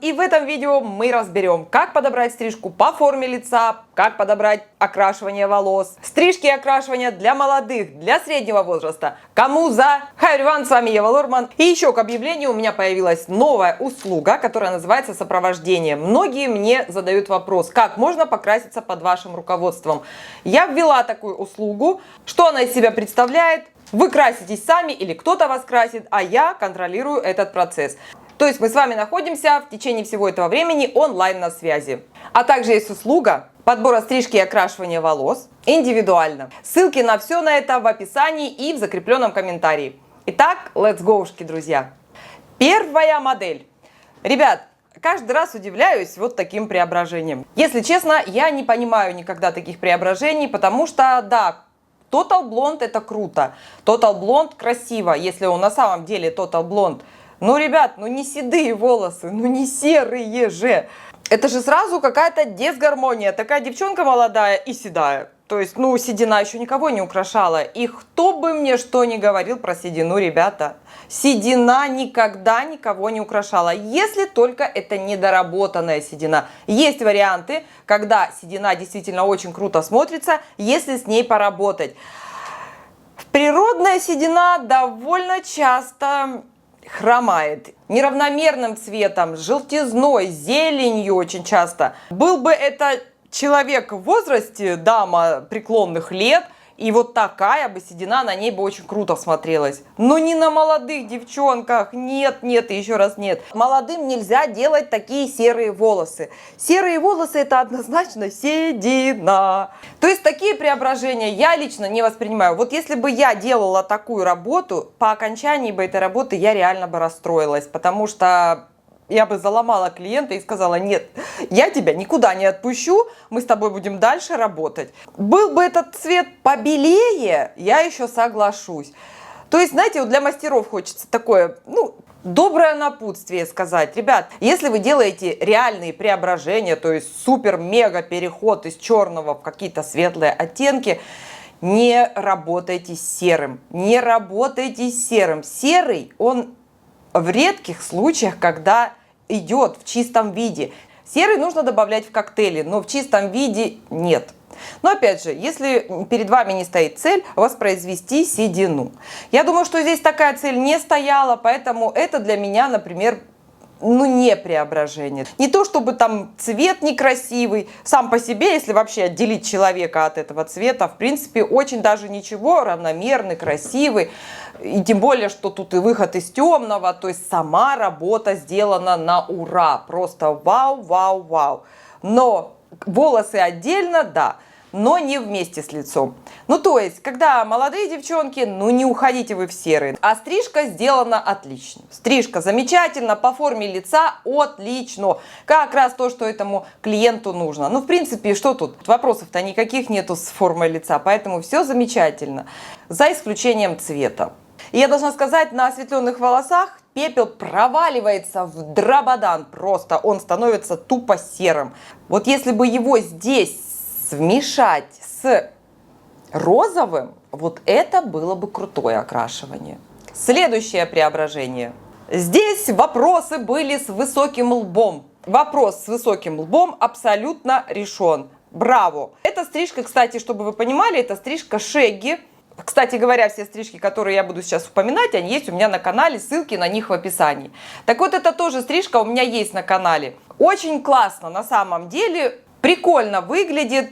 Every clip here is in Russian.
И в этом видео мы разберем, как подобрать стрижку по форме лица, как подобрать окрашивание волос, стрижки и окрашивания для молодых, для среднего возраста. Кому за? Hi everyone, с вами Ева Лорман. И еще к объявлению у меня появилась новая услуга, которая называется сопровождение. Многие мне задают вопрос, как можно покраситься под вашим руководством. Я ввела такую услугу. Что она из себя представляет? Вы краситесь сами или кто-то вас красит, а я контролирую этот процесс. То есть мы с вами находимся в течение всего этого времени онлайн на связи. А также есть услуга подбора стрижки и окрашивания волос индивидуально. Ссылки на все на это в описании и в закрепленном комментарии. Итак, let's go, друзья. Первая модель. Ребят, каждый раз удивляюсь вот таким преображением. Если честно, я не понимаю никогда таких преображений, потому что, да, Total Blonde это круто. Total Blonde красиво, если он на самом деле Total Blonde. Ну, ребят, ну не седые волосы, ну не серые же. Это же сразу какая-то дисгармония. Такая девчонка молодая и седая. То есть, ну, седина еще никого не украшала. И кто бы мне что ни говорил про седину, ребята, седина никогда никого не украшала. Если только это недоработанная седина. Есть варианты, когда седина действительно очень круто смотрится, если с ней поработать. Природная седина довольно часто хромает неравномерным цветом, желтизной, зеленью очень часто. Был бы это человек в возрасте, дама преклонных лет, и вот такая бы седина на ней бы очень круто смотрелась. Но не на молодых девчонках. Нет, нет и еще раз нет. Молодым нельзя делать такие серые волосы. Серые волосы это однозначно седина. То есть такие преображения я лично не воспринимаю. Вот если бы я делала такую работу, по окончании бы этой работы я реально бы расстроилась. Потому что я бы заломала клиента и сказала: нет, я тебя никуда не отпущу, мы с тобой будем дальше работать. Был бы этот цвет побелее, я еще соглашусь. То есть, знаете, вот для мастеров хочется такое, ну, доброе напутствие сказать. Ребят, если вы делаете реальные преображения, то есть супер-мега переход из черного в какие-то светлые оттенки, не работайте с серым. Не работайте с серым. Серый, он в редких случаях, когда идет в чистом виде. Серый нужно добавлять в коктейли, но в чистом виде нет. Но опять же, если перед вами не стоит цель воспроизвести седину. Я думаю, что здесь такая цель не стояла, поэтому это для меня, например, ну, не преображение. Не то, чтобы там цвет некрасивый, сам по себе, если вообще отделить человека от этого цвета, в принципе, очень даже ничего, равномерный, красивый. И тем более, что тут и выход из темного, то есть сама работа сделана на ура. Просто вау, вау, вау. Но волосы отдельно, да, но не вместе с лицом. Ну, то есть, когда молодые девчонки, ну, не уходите вы в серый. А стрижка сделана отлично. Стрижка замечательно, по форме лица отлично. Как раз то, что этому клиенту нужно. Ну, в принципе, что тут? Вопросов-то никаких нету с формой лица, поэтому все замечательно. За исключением цвета. И я должна сказать, на осветленных волосах пепел проваливается в драбадан. Просто он становится тупо серым. Вот если бы его здесь смешать с розовым, вот это было бы крутое окрашивание. Следующее преображение. Здесь вопросы были с высоким лбом. Вопрос с высоким лбом абсолютно решен. Браво! Эта стрижка, кстати, чтобы вы понимали, это стрижка Шегги. Кстати говоря, все стрижки, которые я буду сейчас упоминать, они есть у меня на канале, ссылки на них в описании. Так вот, это тоже стрижка у меня есть на канале. Очень классно, на самом деле, прикольно выглядит.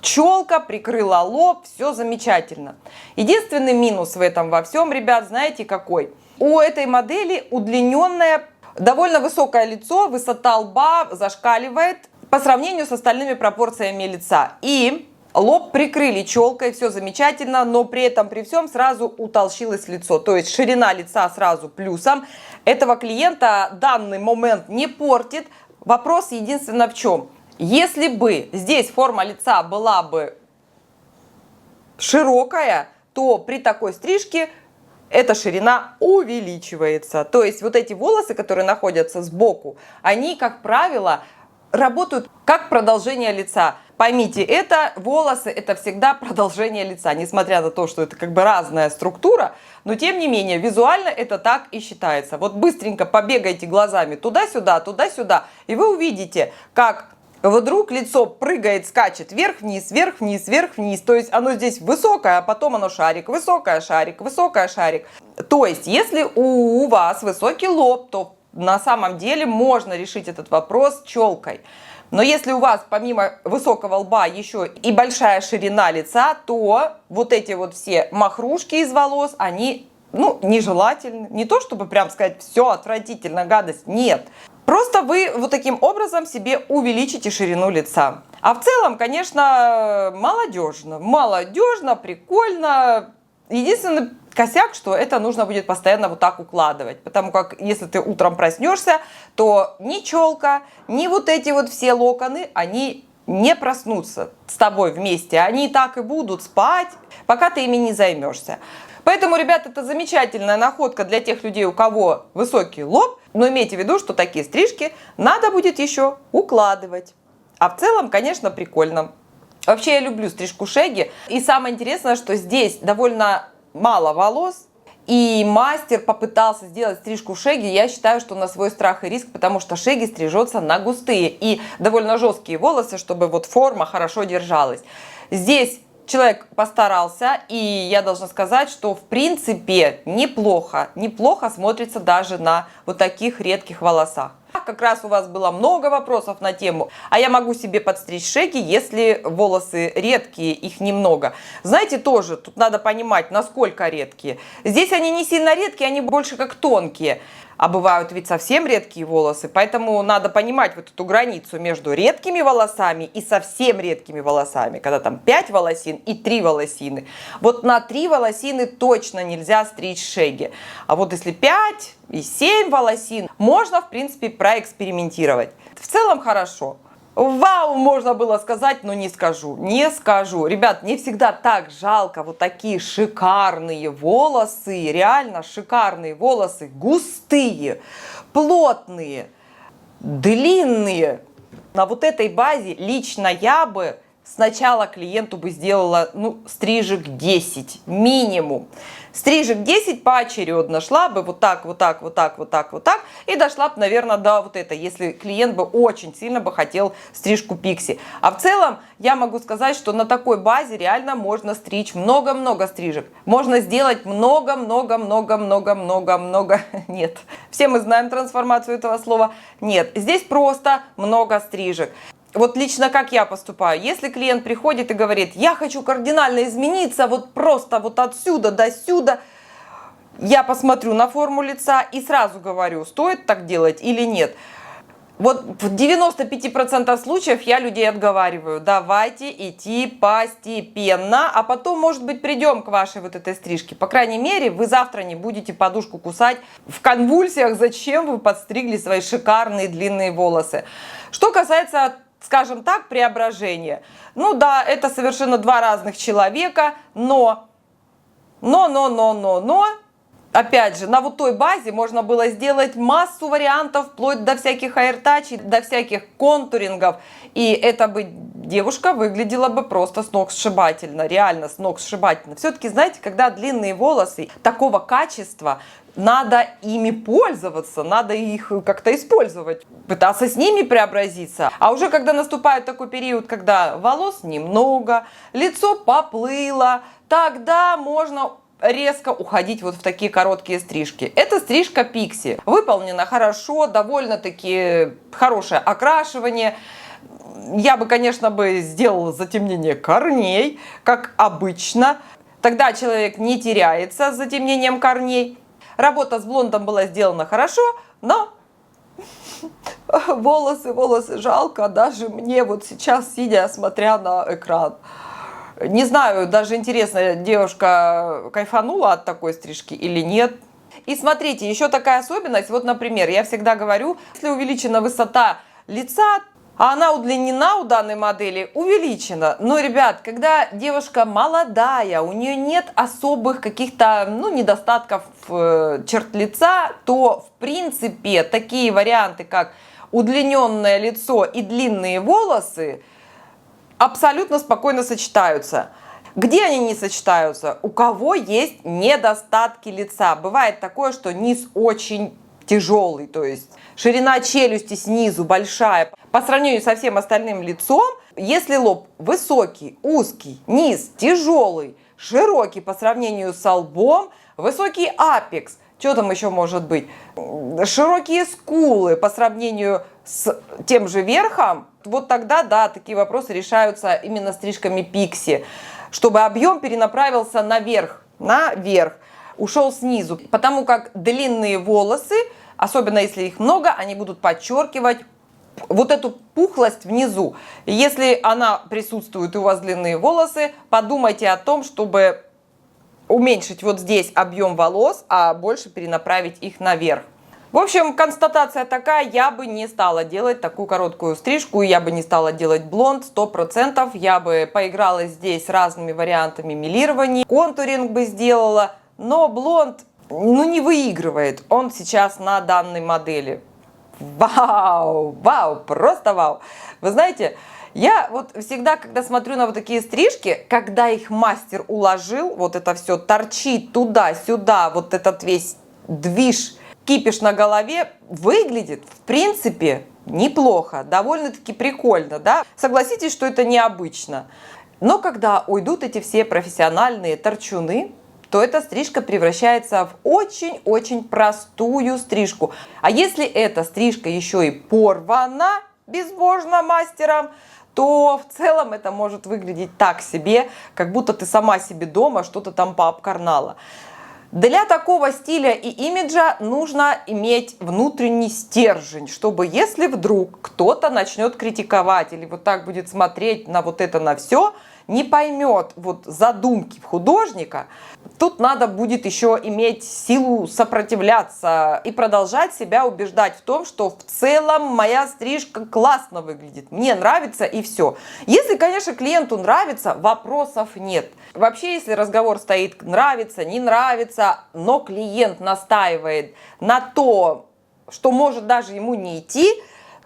Челка прикрыла лоб, все замечательно. Единственный минус в этом во всем, ребят, знаете какой? У этой модели удлиненное, довольно высокое лицо, высота лба зашкаливает по сравнению с остальными пропорциями лица. И лоб прикрыли челкой, все замечательно, но при этом, при всем, сразу утолщилось лицо. То есть ширина лица сразу плюсом. Этого клиента данный момент не портит. Вопрос единственно в чем? Если бы здесь форма лица была бы широкая, то при такой стрижке эта ширина увеличивается. То есть вот эти волосы, которые находятся сбоку, они, как правило, работают как продолжение лица. Поймите, это волосы, это всегда продолжение лица, несмотря на то, что это как бы разная структура, но тем не менее, визуально это так и считается. Вот быстренько побегайте глазами туда-сюда, туда-сюда, и вы увидите, как вдруг лицо прыгает, скачет вверх-вниз, вверх-вниз, вверх-вниз. То есть оно здесь высокое, а потом оно шарик, высокое шарик, высокое шарик. То есть если у вас высокий лоб, то на самом деле можно решить этот вопрос челкой. Но если у вас помимо высокого лба еще и большая ширина лица, то вот эти вот все махрушки из волос, они, ну, нежелательны. Не то, чтобы прям сказать, все отвратительно, гадость, нет. Просто вы вот таким образом себе увеличите ширину лица. А в целом, конечно, молодежно, прикольно. Единственный косяк, что это нужно будет постоянно вот так укладывать. Потому как если ты утром проснешься, то ни челка, ни вот эти вот все локоны, они не проснутся с тобой вместе. Они так и будут спать, пока ты ими не займешься. Поэтому, ребят, это замечательная находка для тех людей, у кого высокий лоб. Но имейте в виду, что такие стрижки надо будет еще укладывать. А в целом, конечно, прикольно. Вообще, я люблю стрижку шеги. И самое интересное, что здесь довольно мало волос. И мастер попытался сделать стрижку шеги, я считаю, что на свой страх и риск, потому что шеги стрижется на густые и довольно жесткие волосы, чтобы вот форма хорошо держалась. Здесь человек постарался, и я должна сказать, что в принципе неплохо смотрится даже на вот таких редких волосах. Как раз у вас было много вопросов на тему, а я могу себе подстричь шеги, если волосы редкие, их немного. Знаете, тоже тут надо понимать, насколько редкие. Здесь они не сильно редкие, они больше как тонкие. А бывают ведь совсем редкие волосы, поэтому надо понимать вот эту границу между редкими волосами и совсем редкими волосами, когда там 5 волосин и 3 волосины. Вот на 3 волосины точно нельзя стричь шеги. А вот если 5 и 7 волосин, можно, в принципе, проэкспериментировать. В целом хорошо. Вау, можно было сказать, но не скажу. Ребят, мне всегда так жалко вот такие шикарные волосы, реально шикарные волосы, густые, плотные, длинные. На вот этой базе лично я бы сначала клиенту бы сделала, стрижек 10 минимум. Стрижек 10 поочередно шла бы вот так, и дошла бы, наверное, до вот этой, если клиент бы очень сильно бы хотел стрижку пикси. А в целом я могу сказать, что на такой базе реально можно стричь много-много стрижек. Можно сделать много-много. Нет. Все мы знаем трансформацию этого слова. Нет. Здесь просто много стрижек. Вот лично как я поступаю. Если клиент приходит и говорит, я хочу кардинально измениться, вот просто вот отсюда до сюда, я посмотрю на форму лица и сразу говорю, стоит так делать или нет. Вот в 95% случаев я людей отговариваю, давайте идти постепенно, а потом, может быть, придем к вашей вот этой стрижке. По крайней мере, вы завтра не будете подушку кусать в конвульсиях, зачем вы подстригли свои шикарные длинные волосы. Что касается, скажем так, преображения. Ну да, это совершенно два разных человека, но, опять же, на вот той базе можно было сделать массу вариантов, вплоть до всяких аиртачей, до всяких контурингов. И эта бы девушка выглядела бы просто сногсшибательно, реально сногсшибательно. Все-таки, знаете, когда длинные волосы такого качества, надо ими пользоваться, надо их как-то использовать, пытаться с ними преобразиться. А уже когда наступает такой период, когда волос немного, лицо поплыло, тогда можно резко уходить вот в такие короткие стрижки. Это стрижка пикси. Выполнена хорошо, довольно-таки хорошее окрашивание. Я бы, конечно, сделала затемнение корней, как обычно. Тогда человек не теряется с затемнением корней. Работа с блондом была сделана хорошо, но волосы жалко даже мне вот сейчас, сидя, смотря на экран. Не знаю, даже интересно, девушка кайфанула от такой стрижки или нет. И смотрите, еще такая особенность. Вот, например, я всегда говорю, если увеличена высота лица, а она удлинена у данной модели, увеличена. Но, ребят, когда девушка молодая, у нее нет особых каких-то, недостатков черт лица, то, в принципе, такие варианты, как удлиненное лицо и длинные волосы абсолютно спокойно сочетаются. Где они не сочетаются? У кого есть недостатки лица. Бывает такое, что низ очень тяжелый, то есть ширина челюсти снизу большая. По сравнению со всем остальным лицом, если лоб высокий, узкий, низ тяжелый, широкий по сравнению с лбом, высокий апекс, что там еще может быть? Широкие скулы по сравнению с тем же верхом, вот тогда, да, такие вопросы решаются именно стрижками пикси, чтобы объем перенаправился наверх, ушел снизу. Потому как длинные волосы, особенно если их много, они будут подчеркивать вот эту пухлость внизу. И если она присутствует и у вас длинные волосы, подумайте о том, чтобы уменьшить вот здесь объем волос, а больше перенаправить их наверх. В общем, констатация такая: я бы не стала делать такую короткую стрижку, я бы не стала делать блонд 100%, я бы поиграла здесь разными вариантами мелирования, контуринг бы сделала, но блонд, ну, не выигрывает он сейчас на данной модели. Вау, вау, просто вау. Вы знаете, я вот всегда, когда смотрю на вот такие стрижки, когда их мастер уложил, вот это все торчит туда-сюда, вот этот весь движ, кипиш на голове, выглядит, в принципе, неплохо, довольно-таки прикольно, да? Согласитесь, что это необычно. Но когда уйдут эти все профессиональные торчуны, то эта стрижка превращается в очень-очень простую стрижку. А если эта стрижка еще и порвана безбожно мастером, то в целом это может выглядеть так себе, как будто ты сама себе дома что-то там пообкарнала. Для такого стиля и имиджа нужно иметь внутренний стержень, чтобы если вдруг кто-то начнет критиковать или вот так будет смотреть на вот это на все, не поймет вот задумки художника, тут надо будет еще иметь силу сопротивляться и продолжать себя убеждать в том, что в целом моя стрижка классно выглядит, мне нравится и все. Если, конечно, клиенту нравится, вопросов нет. Вообще, если разговор стоит нравится, не нравится, но клиент настаивает на то, что может даже ему не идти,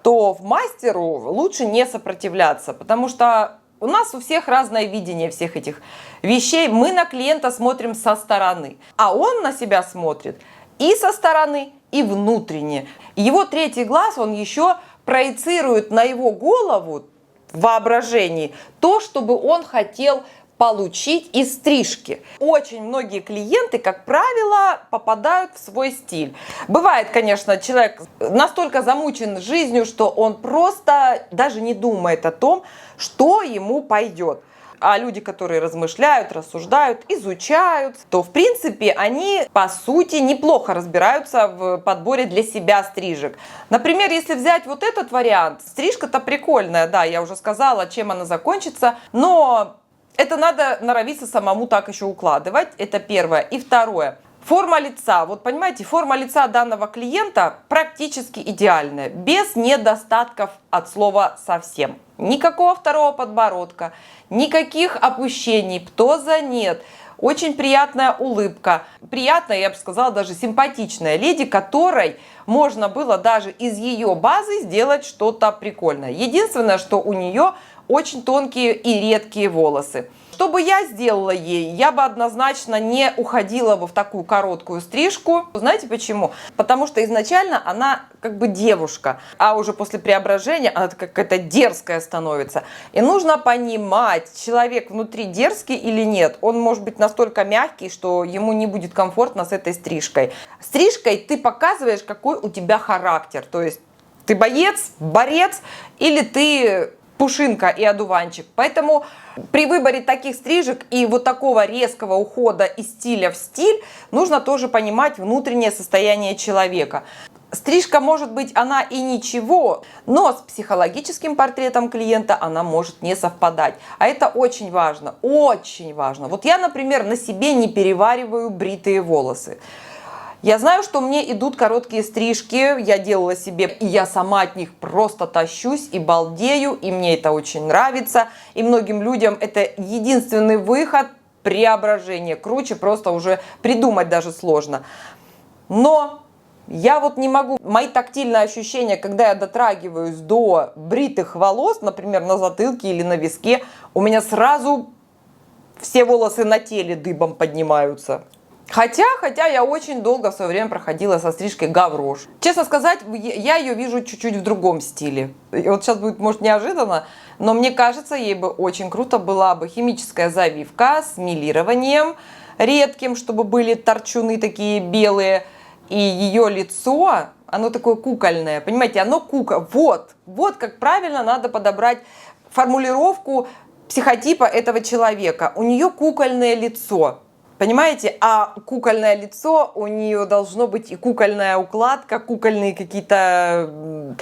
то в мастеру лучше не сопротивляться, потому что у нас у всех разное видение всех этих вещей. Мы на клиента смотрим со стороны, а он на себя смотрит и со стороны, и внутренне. Его третий глаз, он еще проецирует на его голову в воображении то, чтобы он хотел получить из стрижки. Очень многие клиенты, как правило, попадают в свой стиль. Бывает, конечно, человек настолько замучен жизнью, что он просто даже не думает о том, что ему пойдет. А люди, которые размышляют, рассуждают, изучают, то, в принципе, они, по сути, неплохо разбираются в подборе для себя стрижек. Например, если взять вот этот вариант, стрижка-то прикольная, да, я уже сказала, чем она закончится, но это надо норовиться самому так еще укладывать, это первое. И второе. Форма лица. Вот понимаете, форма лица данного клиента практически идеальная, без недостатков от слова совсем. Никакого второго подбородка, никаких опущений, птоза нет. Очень приятная улыбка. Приятная, я бы сказала, даже симпатичная леди, которой можно было даже из ее базы сделать что-то прикольное. Единственное, что у нее очень тонкие и редкие волосы. Что бы я сделала ей? Я бы однозначно не уходила бы в такую короткую стрижку. Знаете почему? Потому что изначально она как бы девушка, а уже после преображения она какая-то дерзкая становится. И нужно понимать, человек внутри дерзкий или нет. Он может быть настолько мягкий, что ему не будет комфортно с этой стрижкой. Стрижкой ты показываешь, какой у тебя характер. То есть ты боец, борец или ты пушинка и одуванчик. Поэтому при выборе таких стрижек и вот такого резкого ухода из стиля в стиль нужно тоже понимать внутреннее состояние человека. Стрижка может быть она и ничего, но с психологическим портретом клиента она может не совпадать. А это очень важно, очень важно. Вот я, например, на себе не перевариваю бритые волосы. Я знаю, что мне идут короткие стрижки, я делала себе, и я сама от них просто тащусь и балдею, и мне это очень нравится. И многим людям это единственный выход преображения. Круче просто уже придумать даже сложно. Но Я вот не могу, мои тактильные ощущения, когда я дотрагиваюсь до бритых волос, например, на затылке или на виске, у меня сразу все волосы на теле дыбом поднимаются. Хотя я очень долго в свое время проходила со стрижкой гаврош. Честно сказать, я ее вижу чуть-чуть в другом стиле. И вот сейчас будет, может, неожиданно, но мне кажется, ей бы очень круто была бы химическая завивка с мелированием редким, чтобы были торчуны такие белые. И ее лицо, оно такое кукольное, понимаете, оно Вот как правильно надо подобрать формулировку психотипа этого человека. У нее кукольное лицо. Понимаете, а кукольное лицо, у нее должно быть и кукольная укладка, кукольные какие-то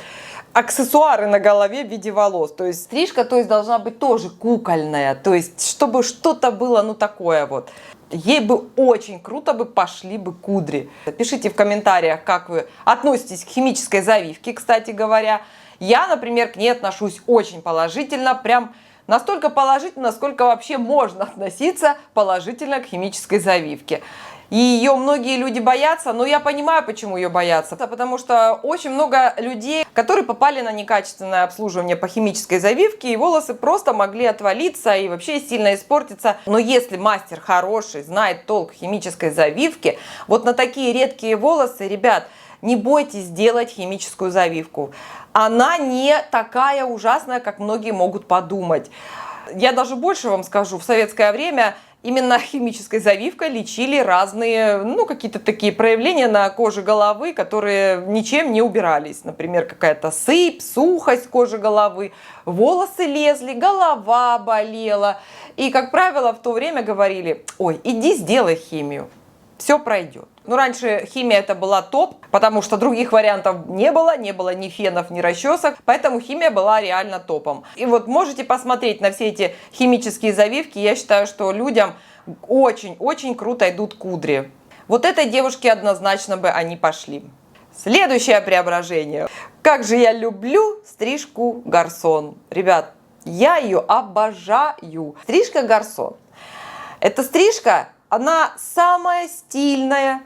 аксессуары на голове в виде волос. То есть стрижка, должна быть тоже кукольная. То есть, чтобы что-то было, такое вот. Ей бы очень круто пошли бы кудри. Пишите в комментариях, как вы относитесь к химической завивке, кстати говоря. Я, например, к ней отношусь очень положительно, прям настолько положительно, насколько вообще можно относиться положительно к химической завивке. И ее многие люди боятся, но я понимаю, почему ее боятся. Потому что очень много людей, которые попали на некачественное обслуживание по химической завивке, и волосы просто могли отвалиться и вообще сильно испортиться. Но если мастер хороший, знает толк в химической завивке, вот на такие редкие волосы, ребят, не бойтесь делать химическую завивку. Она не такая ужасная, как многие могут подумать. Я даже больше вам скажу, в советское время именно химической завивкой лечили разные, какие-то такие проявления на коже головы, которые ничем не убирались. Например, какая-то сыпь, сухость кожи головы, волосы лезли, голова болела. И, как правило, в то время говорили: ой, иди сделай химию, все пройдет. Раньше химия это была топ, потому что других вариантов не было ни фенов, ни расчесок, поэтому химия была реально топом. И вот можете посмотреть на все эти химические завивки, я считаю, что людям очень-очень круто идут кудри. Вот этой девушке однозначно бы они пошли. Следующее преображение. Как же я люблю стрижку гарсон. Ребят, я ее обожаю. Стрижка гарсон. Эта стрижка, она самая стильная,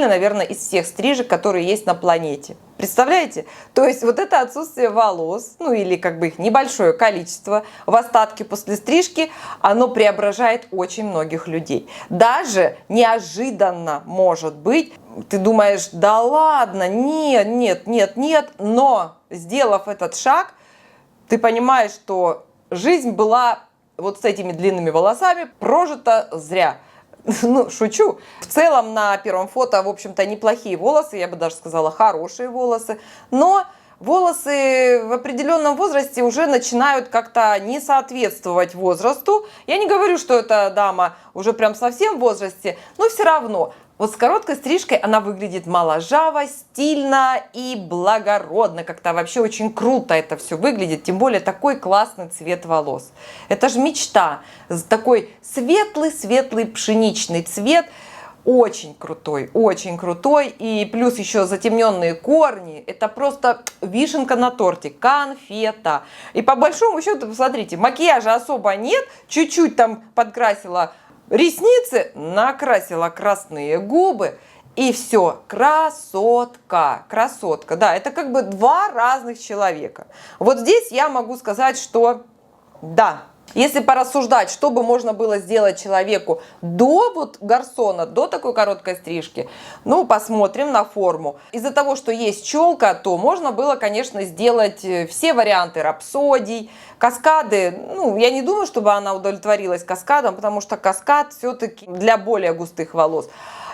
наверное, из всех стрижек, которые есть на планете. Представляете? То есть вот это отсутствие волос, или их небольшое количество в остатке после стрижки, оно преображает очень многих людей. Даже неожиданно может быть. Ты думаешь: да ладно, нет, но сделав этот шаг, ты понимаешь, что жизнь была вот с этими длинными волосами прожита зря. Шучу. В целом на первом фото, в общем-то, неплохие волосы, я бы даже сказала, хорошие волосы. Но волосы в определенном возрасте уже начинают как-то не соответствовать возрасту. Я не говорю, что эта дама уже прям совсем в возрасте, но все равно. Вот с короткой стрижкой она выглядит моложаво, стильно и благородно. Как-то вообще очень круто это все выглядит. Тем более такой классный цвет волос. Это же мечта. Такой светлый-светлый пшеничный цвет. Очень крутой, очень крутой. И плюс еще затемненные корни. Это просто вишенка на торте, конфета. И по большому счету, посмотрите, макияжа особо нет. Чуть-чуть там подкрасила ресницы, накрасила красные губы, и все, красотка, да, это два разных человека. Вот здесь я могу сказать, что да, если порассуждать, что бы можно было сделать человеку до гарсона, до такой короткой стрижки, посмотрим на форму. Из-за того, что есть челка, то можно было, конечно, сделать все варианты рапсодий, каскады. Я не думаю, чтобы она удовлетворилась каскадом, потому что каскад все-таки для более густых волос.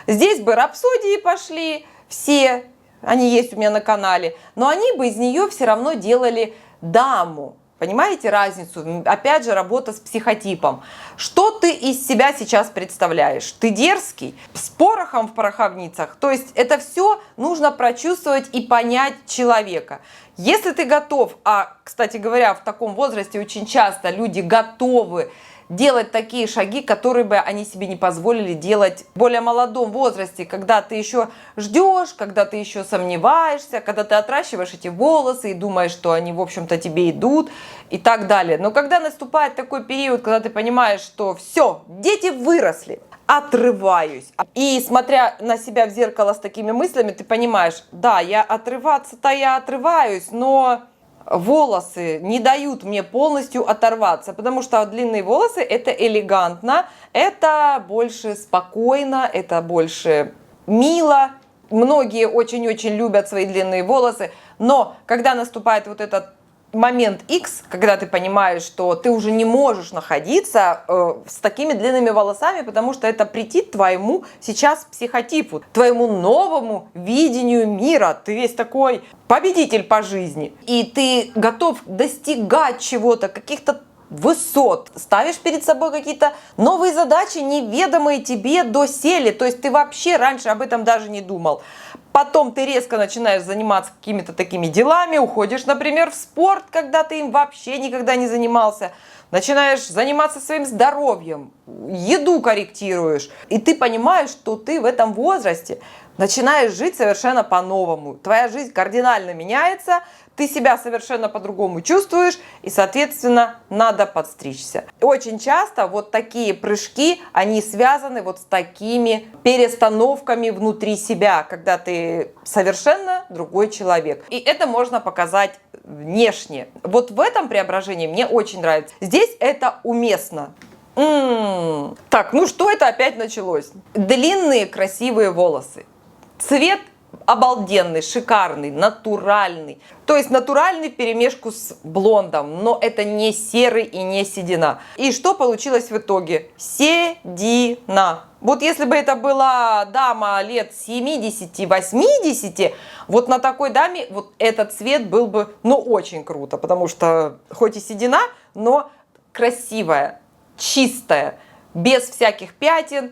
Здесь бы рапсодии пошли все, они есть у меня на канале, но они бы из нее все равно делали даму. Понимаете разницу? Опять же, работа с психотипом. Что ты из себя сейчас представляешь? Ты дерзкий, с порохом в пороховницах. То есть это все нужно прочувствовать и понять человека. Если ты готов, а, кстати говоря, в таком возрасте очень часто люди готовы делать такие шаги, которые бы они себе не позволили делать в более молодом возрасте, когда ты еще ждешь, когда ты еще сомневаешься, когда ты отращиваешь эти волосы и думаешь, что они, в общем-то, тебе идут и так далее. Но когда наступает такой период, когда ты понимаешь, что все, дети выросли, отрываюсь. И смотря на себя в зеркало с такими мыслями, ты понимаешь, да, я отрываться-то я отрываюсь, но волосы не дают мне полностью оторваться, потому что длинные волосы это элегантно, это больше спокойно, это больше мило. Многие очень-очень любят свои длинные волосы, но когда наступает вот этот момент X, когда ты понимаешь, что ты уже не можешь находиться с такими длинными волосами, потому что это претит твоему сейчас психотипу, твоему новому видению мира. Ты весь такой победитель по жизни, и ты готов достигать чего-то, каких-то высот, ставишь перед собой какие-то новые задачи, неведомые тебе доселе, то есть ты вообще раньше об этом даже не думал. Потом ты резко начинаешь заниматься какими-то такими делами, уходишь, например, в спорт, когда ты им вообще никогда не занимался, начинаешь заниматься своим здоровьем, еду корректируешь, и ты понимаешь, что ты в этом возрасте начинаешь жить совершенно по-новому. Твоя жизнь кардинально меняется, ты себя совершенно по-другому чувствуешь, и, соответственно, надо подстричься. Очень часто вот такие прыжки, они связаны вот с такими перестановками внутри себя, когда ты совершенно другой человек. И это можно показать внешне. Вот в этом преображении мне очень нравится. Здесь это уместно. Так, ну что это опять началось? Длинные красивые волосы. Цвет обалденный, шикарный, натуральный. То есть натуральный вперемешку с блондом, но это не серый и не седина. И что получилось в итоге? Седина. Вот если бы это была дама лет 70-80, вот на такой даме вот этот цвет был бы, ну, очень круто, потому что хоть и седина, но красивая, чистая, без всяких пятен.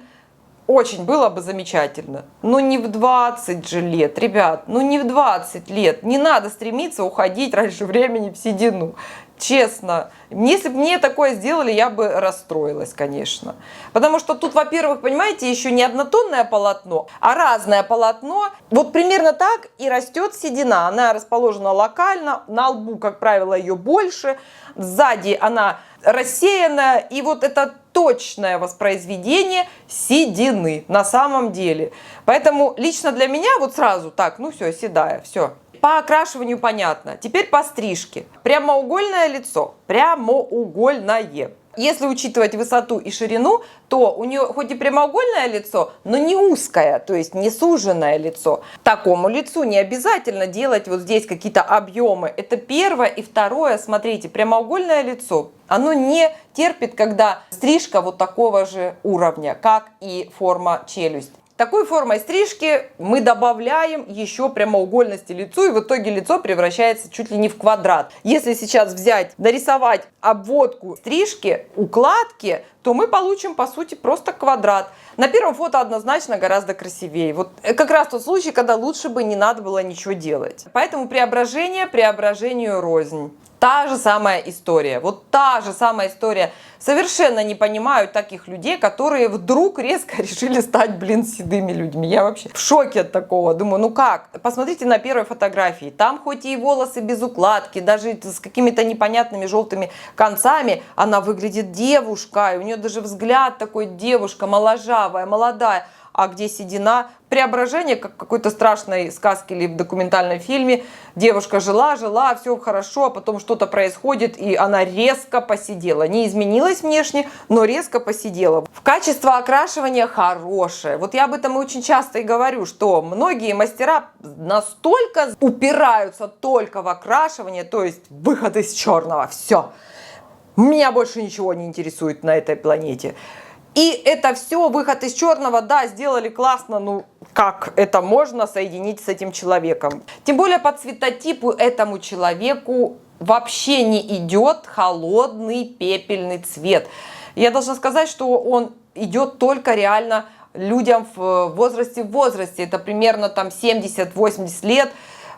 Очень было бы замечательно. Но не в 20 же лет, ребят, ну не в 20 лет. Не надо стремиться уходить раньше времени в седину. Честно, если бы мне такое сделали, я бы расстроилась, конечно. Потому что тут, во-первых, понимаете, еще не однотонное полотно, а разное полотно. Вот примерно так и растет седина. Она расположена локально, на лбу, как правило, ее больше. Сзади она рассеянная, и вот это точное воспроизведение седины на самом деле. Поэтому лично для меня вот сразу так, ну все, седая, все. По окрашиванию понятно. Теперь по стрижке. Прямоугольное лицо. Прямоугольное. Если учитывать высоту и ширину, то у нее хоть и прямоугольное лицо, но не узкое, то есть не суженное лицо. Такому лицу не обязательно делать вот здесь какие-то объемы. Это первое. И второе, смотрите, прямоугольное лицо, оно не терпит, когда стрижка вот такого же уровня, как и форма челюсти. Такой формой стрижки мы добавляем еще прямоугольности лицу, и в итоге лицо превращается чуть ли не в квадрат. Если сейчас взять, нарисовать обводку стрижки, укладки, то мы получим, по сути, просто квадрат. На первом фото однозначно гораздо красивее. Вот как раз тот случай, когда лучше бы не надо было ничего делать. Поэтому преображение преображению рознь. Та же самая история. Вот та же самая история. Совершенно не понимаю таких людей, которые вдруг резко решили стать, седыми людьми. Я вообще в шоке от такого. Думаю, ну как? Посмотрите на первой фотографии. Там хоть и волосы без укладки, даже с какими-то непонятными желтыми концами, она выглядит девушкой. У нее даже взгляд такой, девушка моложавая, молодая. А где седина? Преображение, как в какой-то страшной сказке или в документальном фильме. Девушка жила, все хорошо, а потом что-то происходит, и она резко посидела. Не изменилась внешне, но резко посидела. В качество окрашивания хорошее. Вот я об этом очень часто и говорю, что многие мастера настолько упираются только в окрашивание, то есть выход из черного. Все. Меня больше ничего не интересует на этой планете. И это все, выход из черного, да, сделали классно, ну как это можно соединить с этим человеком? Тем более по цветотипу этому человеку вообще не идет холодный пепельный цвет. Я должна сказать, что он идет только реально людям в возрасте. Это примерно там 70-80 лет,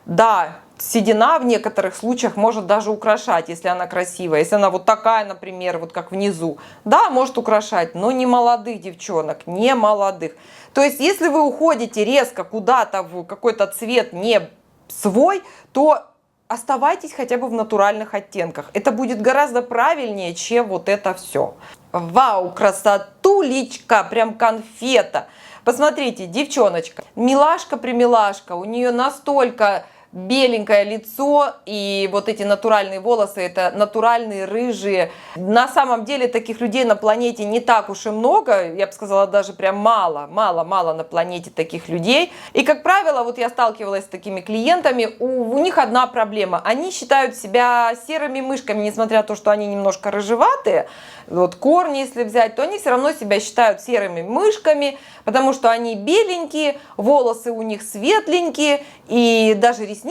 да. Седина в некоторых случаях может даже украшать, если она красивая. Если она вот такая, например, вот как внизу. Да, может украшать, но не молодых девчонок, не молодых. То есть, если вы уходите резко куда-то в какой-то цвет не свой, то оставайтесь хотя бы в натуральных оттенках. Это будет гораздо правильнее, чем вот это все. Вау, красотулечка, прям конфета. Посмотрите, девчоночка, милашка-примилашка, у нее настолько беленькое лицо, и вот эти натуральные волосы, это натуральные рыжие. На самом деле таких людей на планете не так уж и много, я бы сказала, даже прям мало на планете таких людей. И, как правило, вот я сталкивалась с такими клиентами, у них одна проблема. Они считают себя серыми мышками, несмотря на то, что они немножко рыжеватые. Вот корни, если взять, то они все равно себя считают серыми мышками, потому что они беленькие, волосы у них светленькие, и даже ресницы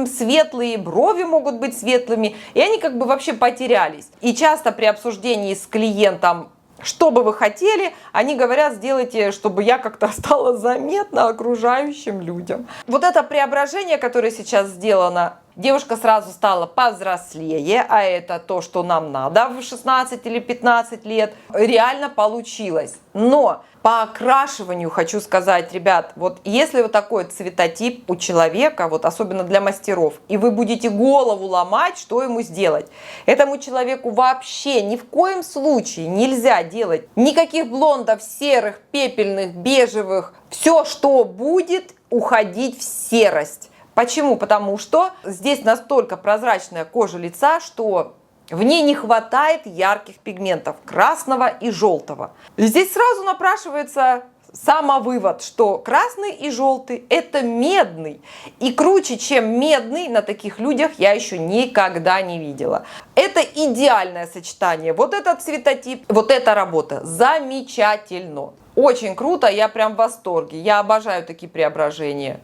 светлые, брови могут быть светлыми, и они как бы вообще потерялись. И часто при обсуждении с клиентом, что бы вы хотели, они говорят, сделайте, чтобы я как-то стала заметна окружающим людям. Вот это преображение, которое сейчас сделано, девушка сразу стала повзрослее, а это то, что нам надо в 16 или 15 лет, реально получилось. Но по окрашиванию хочу сказать, ребят, вот если вот такой цветотип у человека, вот особенно для мастеров, и вы будете голову ломать, что ему сделать? Этому человеку вообще ни в коем случае нельзя делать никаких блондов, серых, пепельных, бежевых. Все, что будет, уходить в серость. Почему? Потому что здесь настолько прозрачная кожа лица, что в ней не хватает ярких пигментов красного и желтого. И здесь сразу напрашивается самовывод, что красный и желтый – это медный. И круче, чем медный, на таких людях я еще никогда не видела. Это идеальное сочетание. Вот этот цветотип, вот эта работа. Замечательно. Очень круто, я прям в восторге. Я обожаю такие преображения.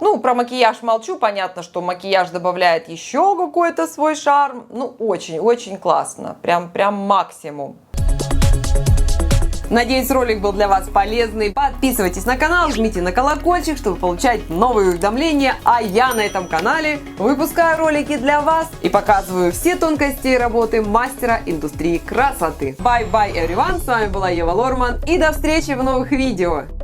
Ну, про макияж молчу, понятно, что макияж добавляет еще какой-то свой шарм. Ну, очень-очень классно, прям максимум. Надеюсь, ролик был для вас полезный. Подписывайтесь на канал, жмите на колокольчик, чтобы получать новые уведомления. А я на этом канале выпускаю ролики для вас и показываю все тонкости работы мастера индустрии красоты. Bye-bye, everyone! С вами была Ева Лорман, и до встречи в новых видео!